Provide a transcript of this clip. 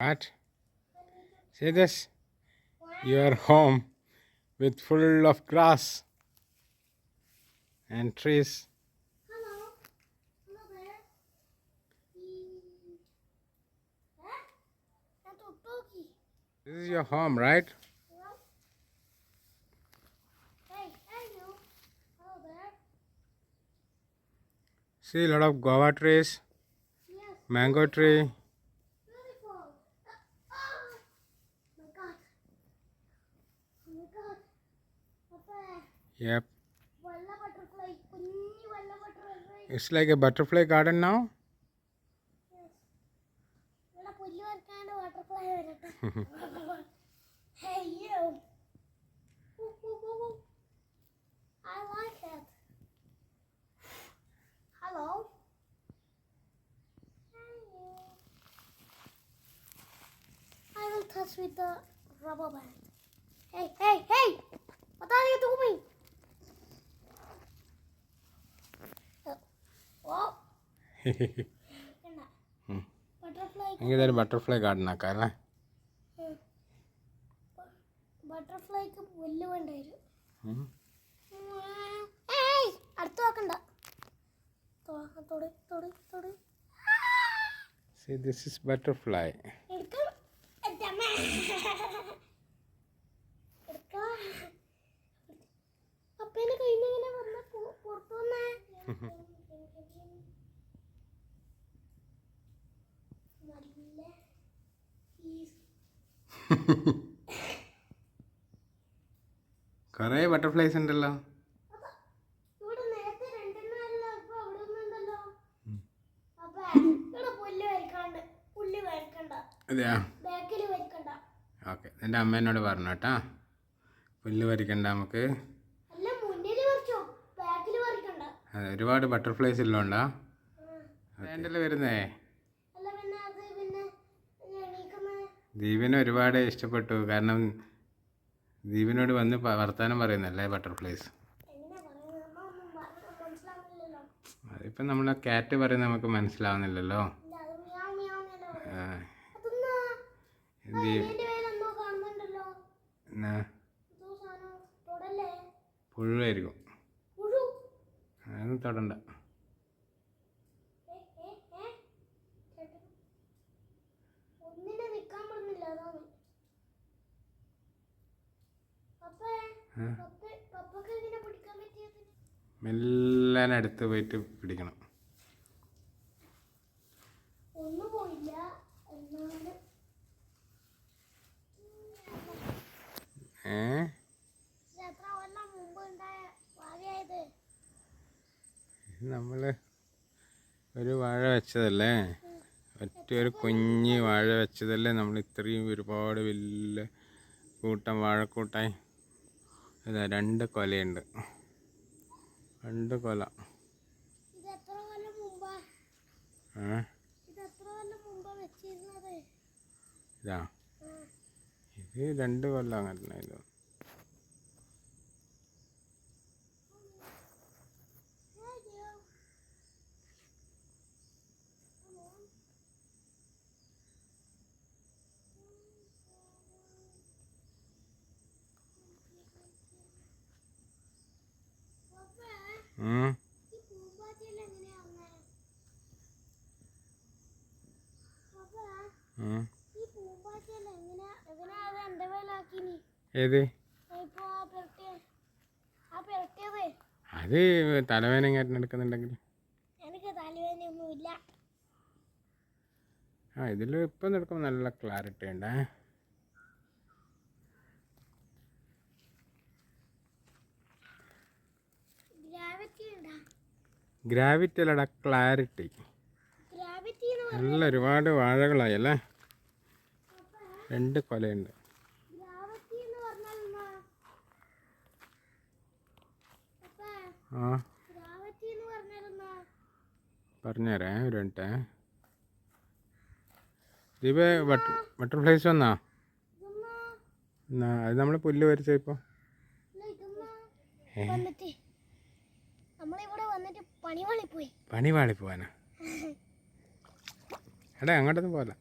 What? See this? Your home with full of grass and trees. Hello. Hello there. That's a doggy. This is your home, right? Hello. Hey, you. Hello there. See a lot of guava trees, Yes. mango tree. Beautiful. Oh my God. Oh my God. Papa. Yep. Valla butterfly. Kunni valla butterfly. It's like a butterfly garden now. Yes. Valla pulli varkanda butterfly varata. Hey you. Woo, woo, woo, woo. I like it. Hello. Hey you. I will touch with the rubber band. Hey, hey, hey! What are you doing? Oh, butterfly. ഇതൊരു butterfly garden ആക്കാം അല്ലേ? ബട്ടർഫ്ലൈക്ക് പുല്ല് വേണ്ടി വരും. ഏയ് അടുത്ത് നോക്കണ്ട. തൊടി തൊടി തൊടി. See, this is butterfly. എടുക്കാം. എടുക്കാം. അപ്പേന്റെ കയ്യിൽ നിന്ന് ഇങ്ങനെ വന്ന പുറത്തു വന്നേ. നല്ല കുറേ ബട്ടർഫ്ലൈസ് ഉണ്ടല്ലോ. ഇവിടെ നേരത്തെ രണ്ടെണ്ണമല്ലോ, ഇപ്പൊ അവിടെ ഒന്നുണ്ടല്ലോ. അപ്പൊ ഇവിടെ പുല്ല് വരക്കണ്ട, അതെയാ? ബാക്കിൽ വരക്കണ്ട. ഓക്കെ, എൻ്റെ അമ്മ എന്നോട് പറഞ്ഞു കേട്ടാ, പുല്ല് പറിക്കണ്ട നമുക്ക്. അല്ല മുന്നിൽ വരച്ചോ, ബാക്കിൽ വരക്കണ്ട. അതെ, ഒരുപാട് ബട്ടർഫ്ലൈസ് ഇല്ലോണ്ടാ വേണ്ടല്ലോ വരുന്നേ. അല്ല പിന്നെ അത് പിന്നെ എണീക്കുന്നേ. ദീപിനെ ഒരുപാട് ഇഷ്ടപ്പെട്ടു. കാരണം ദീപിനോട് വന്ന് വർത്താനം പറയുന്നല്ലേ ബട്ടർഫ്ലൈസ്. എങ്ങനെ പറയുന്നത്? ഒന്നും മനസ്സിലാവുന്നില്ലല്ലോ. അതിപ്പം നമ്മളെ ക്യാറ്റ് പറയുന്നത് നമുക്ക് മനസ്സിലാവുന്നില്ലല്ലോ. ഇല്ല, അത് മിയാവ് മിയാവ് എന്നല്ലേ പറയുന്നത്. ആ, അതൊന്നാ എന്റെ കയ്യിലെന്തോ കാണുന്നുണ്ടല്ലോ. എന്നാ എന്തോ സാധനം തൊടല്ലേ. പുഴുവായിരിക്കും. പുഴു. അതൊന്നും തൊടണ്ട. ഒന്നിനെ നിക്കാൻ പറഞ്ഞില്ല, അതാണ്. പപ്പക്ക് എങ്ങനെ പിടിക്കാൻ പറ്റിയത്? മെല്ലെ അടുത്ത് പോയിട്ട് പിടിക്കണം. ഒന്നും പോയില്ല. എന്നാലും എത്ര കൊല്ലം മുമ്പ് ഉണ്ടായ വാഴയായത്? നമ്മൾ ഒരു വാഴ വെച്ചതല്ലേ, ഒറ്റൊരു കുഞ്ഞ് വാഴ വെച്ചതല്ലേ നമ്മൾ ഇത്രയും ഒരുപാട് വലിയ കൂട്ടം വാഴക്കൂട്ടായി. ഇതാ 2 കൊലയുണ്ട്, 2 കൊല. ഇത് എത്ര കൊല്ലം മുമ്പാ? ഇത് എത്ര കൊല്ലം മുമ്പാ വെച്ചിരുന്നത്? ഇതാ ഇത് 2 കൊല്ലം അങ്ങനെ ഇത്. ഏത്? അത് തലവേദന കയറ്റി എടുക്കുന്നുണ്ടെങ്കിൽ. എനിക്ക് തലവേദനയൊന്നുമില്ല. ആ, ഇതിൽ ഇപ്പം എടുക്കുമ്പോൾ നല്ല ക്ലാരിറ്റി ഉണ്ട്. ഗ്രാവിറ്റി അല്ലടാ, ക്ലാരിറ്റി. നല്ല ഒരുപാട് വാഴകളായി അല്ലേ, 2 കൊലയുണ്ട്. ആ, പറഞ്ഞുതരാം ഒരു മിനിറ്റ്. ദീപ ബട്ടർഫ്ലൈസ് വന്നാ? എന്നാ അത് നമ്മൾ പുല്ല് വരച്ച ഇപ്പോൾ. പണി വാളി പോവാനാ? എടാ അങ്ങോട്ടൊന്നും പോകല.